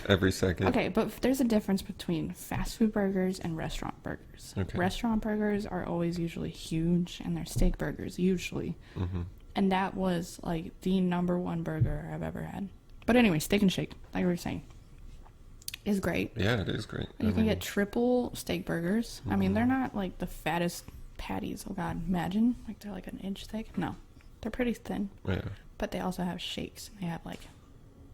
every second. Okay, but there's a difference between fast food burgers and restaurant burgers. Okay. Restaurant burgers are always usually huge, and they're steak burgers usually. Mm-hmm. And that was like the number one burger I've ever had. But anyway, Steak and Shake, like we were saying, is great. Yeah, it is great. You can get triple steak burgers. I mean, they're not like the fattest patties. Oh God, imagine like they're like an inch thick. No, they're pretty thin. Yeah. But they also have shakes. And they have like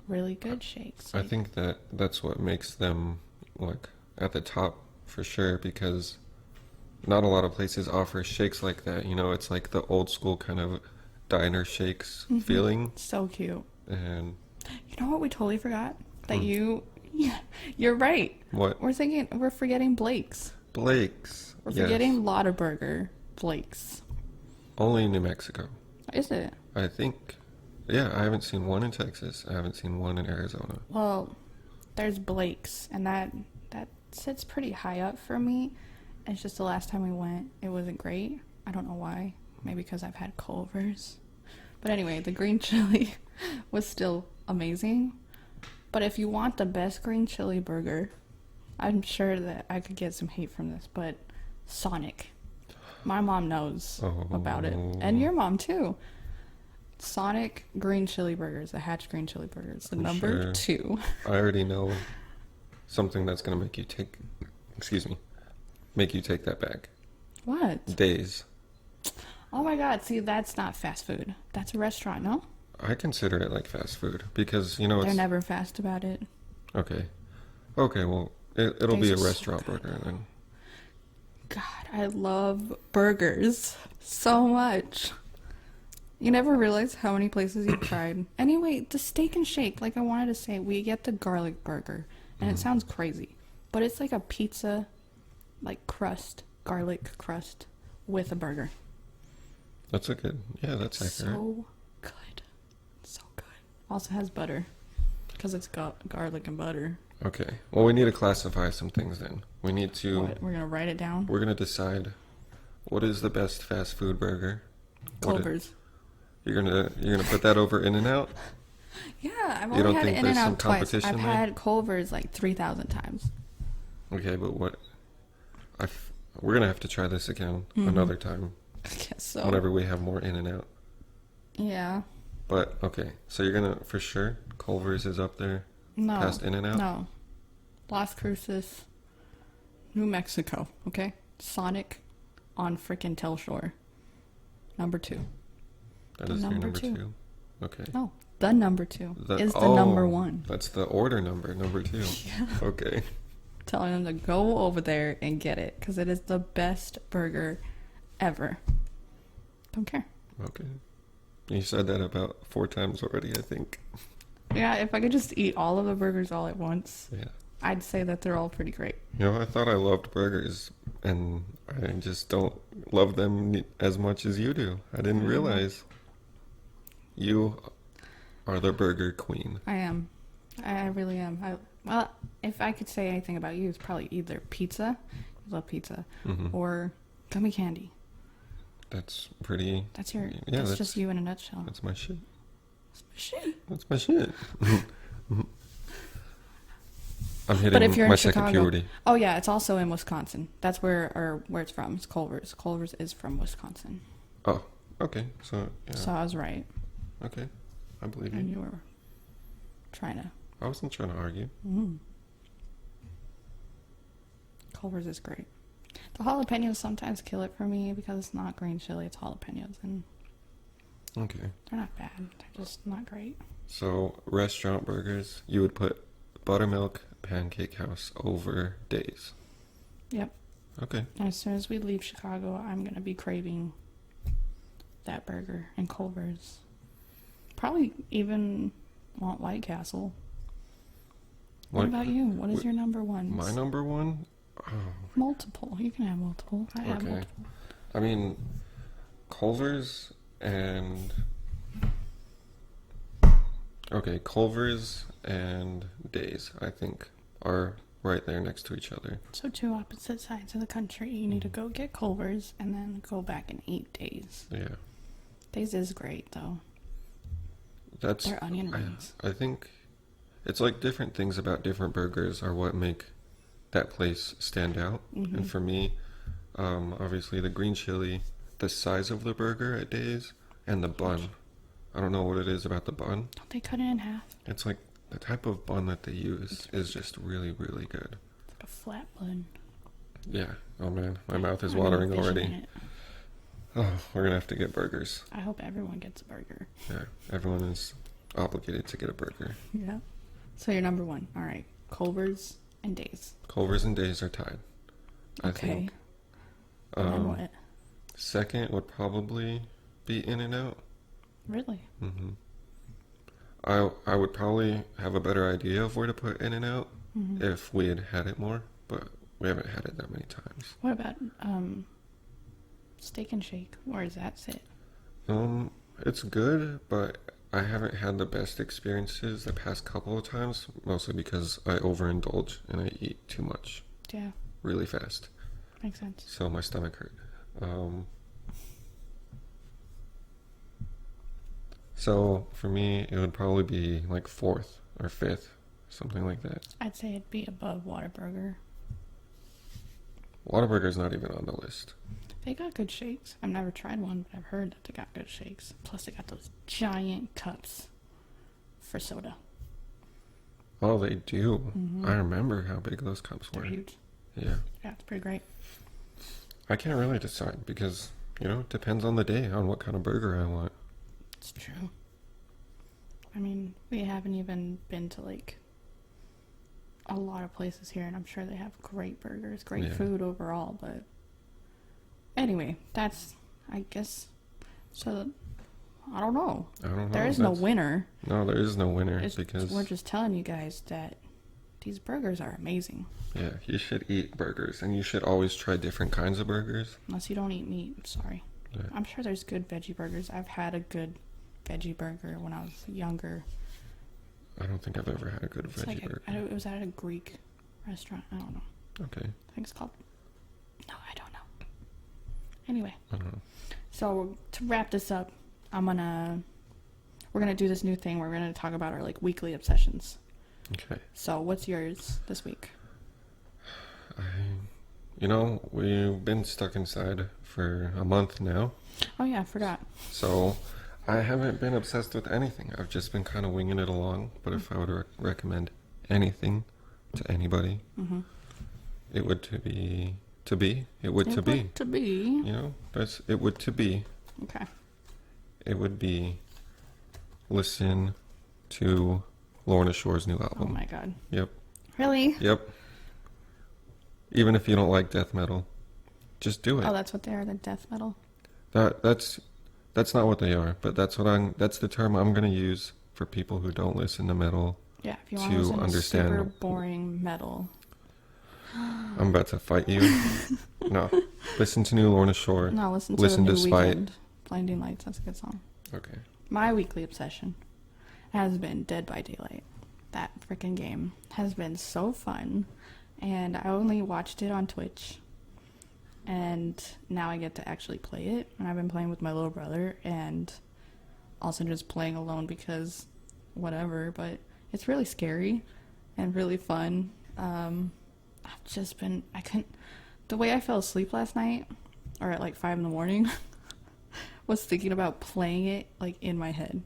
really good shakes. I Like, think that's what makes them like at the top for sure, because not a lot of places offer shakes like that. You know, it's like the old school kind of diner shakes feeling. so cute. And You know what we totally forgot? That yeah, you're right. what? We're forgetting Blake's. Blake's. We're Yes. forgetting Lottaburger Blake's. Only in New Mexico. Is it? I think. Yeah, I haven't seen one in Texas. I haven't seen one in Arizona. Well, there's Blake's, and that sits pretty high up for me. It's just the last time we went, it wasn't great. I don't know why. Maybe because I've had Culver's. But anyway, the green chili was still amazing. But if you want the best green chili burger, I'm sure that I could get some hate from this, but Sonic. My mom knows about it. And your mom, too. Sonic green chili burgers, the Hatch green chili burgers, the I'm number sure. 2. I already know something that's going to make you take that back. What? Days. Oh my God, see, that's not fast food. That's a restaurant, no? I consider it like fast food because, you know, They're it's... never fast about it. Okay. Okay, well, it'll be These a are so restaurant good. burger then. God, I love burgers so much. You never realize how many places you've tried. Anyway, the Steak and Shake, like I wanted to say, we get the garlic burger, and it sounds crazy, but it's like a pizza, like crust, garlic crust, with a burger. That's a good. Yeah, that's accurate. So good. So good. Also has butter, because it's got garlic and butter. Okay. Well, we need to classify some things then. We need to. What? We're going to write it down? We're gonna decide what is the best fast food burger. Culver's. You're gonna put that over In-N-Out? Yeah, I've You only don't had think there's some In-N-Out twice. competition I've there? had Culver's like 3,000 times. Okay, but what? We're gonna have to try this again another time. I guess so. Whenever we have more In-N-Out. Yeah. But okay, so you're gonna for sure Culver's is up there No. past In-N-Out. No. Las Cruces, New Mexico. Okay. Sonic, on frickin' Telshore. Number 2. That The is your number number two. 2. Okay. No, the number 2 is the number 1. That's the order number 2. Yeah. Okay. Telling them to go over there and get it because it is the best burger ever. Don't care. Okay. You said that about 4 times already, I think. Yeah, if I could just eat all of the burgers all at once, Yeah. I'd say that they're all pretty great. You know, I thought I loved burgers, and I just don't love them as much as you do. I didn't realize you are the burger queen. I am. I really am. Well, if I could say anything about you, it's probably either pizza, you love pizza, or gummy candy. That's pretty. That's your. Yeah, that's just you in a nutshell. That's my shit. Shit. That's my shit. I'm hitting But if you're my in second Chicago, puberty. oh yeah, it's also in Wisconsin. That's where it's from. It's Culver's. Culver's is from Wisconsin. Oh, okay. So, yeah. So I was right, Okay. I believe and you. you were trying to. I wasn't trying to argue. Culver's is great. The jalapenos sometimes kill it for me because it's not green chili, it's jalapenos, and Okay. they're not bad. They're just not great. So, restaurant burgers, you would put Buttermilk Pancake House over Days. Yep. Okay. And as soon as we leave Chicago, I'm gonna be craving that burger and Culver's. Probably even want White Castle. What about you? What is your number one? My number one? Oh, Multiple. You can have multiple. I have okay. multiple. I mean, Culver's and... Okay, Culver's and Days, I think, are right there next to each other. So 2 opposite sides of the country. You need to go get Culver's and then go back and eat Days. Yeah. Days is great though. That's... Their onion rings. I think it's like different things about different burgers are what make that place stand out. And for me, obviously the green chili, the size of the burger at Days, and the bun. I don't know what it is about the bun. Don't they cut it in half? It's like the type of bun that they use is just really, really good. It's like a flat bun. Yeah. Oh man, my mouth is I don't watering envision already. it. Oh, we're gonna have to get burgers. I hope everyone gets a burger. Yeah, everyone is obligated to get a burger. Yeah. So you're number 1. All right. Culver's and Days. Culver's and Days are tied. I Okay. think. And then what? Second would probably be In-N-Out. Really? I would probably have a better idea of where to put In-N-Out if we had it more, but we haven't had it that many times. What about Steak and Shake? Where does that sit? It's good, but I haven't had the best experiences the past couple of times, mostly because I overindulge and I eat too much Yeah, really fast. makes sense. So my stomach hurt. So for me, it would probably be like 4th or 5th, something like that. I'd say it'd be above Whataburger. Whataburger's not even on the list. They got good shakes. I've never tried one, but I've heard that they got good shakes. Plus, they got those giant cups for soda. Oh, they do. I remember how big those cups were. They're huge. Yeah. Yeah, it's pretty great. I can't really decide because, it depends on the day, on what kind of burger I want. It's true. I mean, we haven't even been to, like, a lot of places here, and I'm sure they have great burgers, great food overall, but... Anyway, that's, I guess... So, I don't know. I don't know. There is no winner. No, there is no winner because we're just telling you guys that these burgers are amazing. Yeah, you should eat burgers, and you should always try different kinds of burgers. Unless you don't eat meat, sorry. Yeah. I'm sure there's good veggie burgers. I've had a good veggie burger when I was younger. I don't think I've ever had a good veggie burger. It was at a Greek restaurant. I don't know. Okay. I think it's called... No, I don't know. Anyway. I don't know. So, to wrap this up, we're gonna do this new thing. We're gonna talk about our, like, weekly obsessions. Okay. So, what's yours this week? We've been stuck inside for a month now. Oh, yeah, I forgot. So, I haven't been obsessed with anything. I've just been kind of winging it along. But if I would recommend anything to anybody, it would to be. It would to be. Okay. It would be listen to Lorna Shore's new Oh album. my god. Yep. Really? Yep. Even if you don't like death metal, just do it. Oh, that's what they are, the death metal? That's not what they are, but that's the term I'm going to use for people who don't listen to metal. Yeah, if you want to listen understand to super boring metal. I'm about to fight you. No. Listen to new Lorna Shore. No, listen to Listen the new Despite. Weekend. Blinding Lights, that's a good song. Okay. My weekly obsession has been Dead by Daylight. That freaking game has been so fun. And I only watched it on Twitch. And now I get to actually play it. And I've been playing with my little brother. And also just playing alone because whatever. But it's really scary and really fun. The way I fell asleep last night, or at like 5 in the morning, was thinking about playing it like in my head.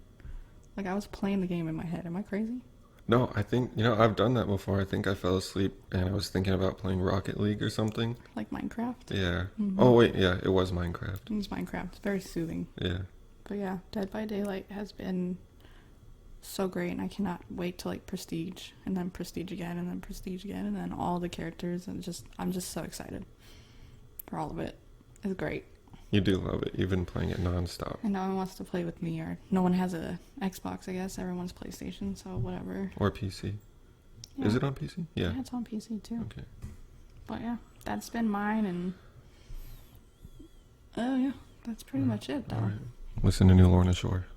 Like I was playing the game in my head. Am I crazy? No, I think, I've done that before. I think I fell asleep and I was thinking about playing Rocket League or something. Like Minecraft? Yeah. Oh, wait, yeah, it was Minecraft. It's Minecraft. It's very soothing. Yeah. But yeah, Dead by Daylight has been so great, and I cannot wait to like Prestige, and then Prestige again, and then Prestige again, and then all the characters, and I'm just so excited for all of it. It's great. You do love it. You've been playing it nonstop. And no one wants to play with me, or no one has a Xbox, I guess. Everyone's PlayStation, so whatever. Or PC. Yeah. Is it on PC? Yeah. Yeah, it's on PC too. Okay. But yeah, that's been mine, and oh yeah, that's pretty much it though. All right. Listen to new Lorna Shore.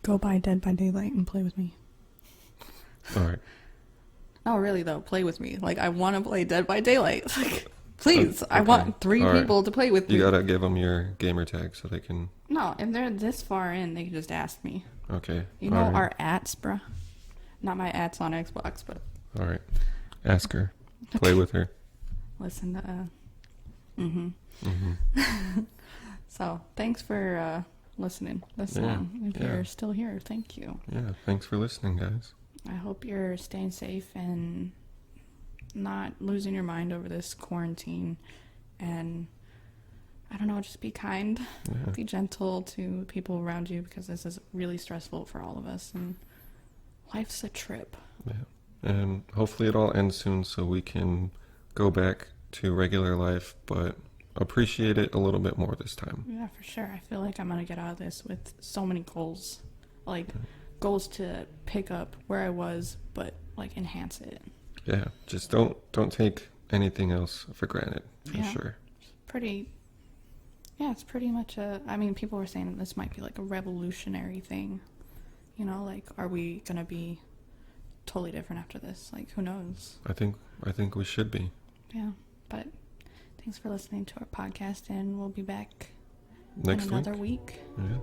Go buy Dead by Daylight and play with me. All right. No, really though, play with me. Like I want to play Dead by Daylight. Like, please, Okay. I want 3 people to play with me. You gotta give them your gamer tag so they can. No, if they're this far in, they can just ask me. Okay. You know our ats, bruh. Not my ats on Xbox, but. All right. Ask her. Play with her. Listen to. So thanks for listening this long. If you're still here, thank you. Yeah. Thanks for listening, guys. I hope you're staying safe and not losing your mind over this quarantine. And I don't know, just be kind. Yeah. Be gentle to people around you, because this is really stressful for all of us. And life's a trip. Yeah. And hopefully it all ends soon so we can go back to regular life, but appreciate it a little bit more this time. Yeah, for sure. I feel like I'm going to get out of this with so many goals. Like, goals to pick up where I was, but, like, enhance it. Yeah. Just don't take anything else for granted, for sure. It's pretty much people were saying this might be, like, a revolutionary thing. You know, like, are we going to be totally different after this? Like, who knows? I think we should be. Yeah, but thanks for listening to our podcast, and we'll be back next in another week. Yeah.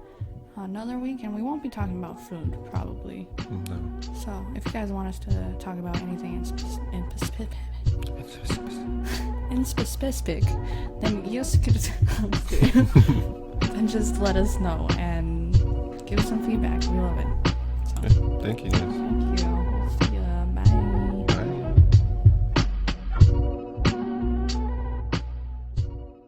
Another week, and we won't be talking about food, probably. No. So, if you guys want us to talk about anything in specific, then yes, then just let us know and give us some feedback. We love it. So, Thank you, guys. thank you.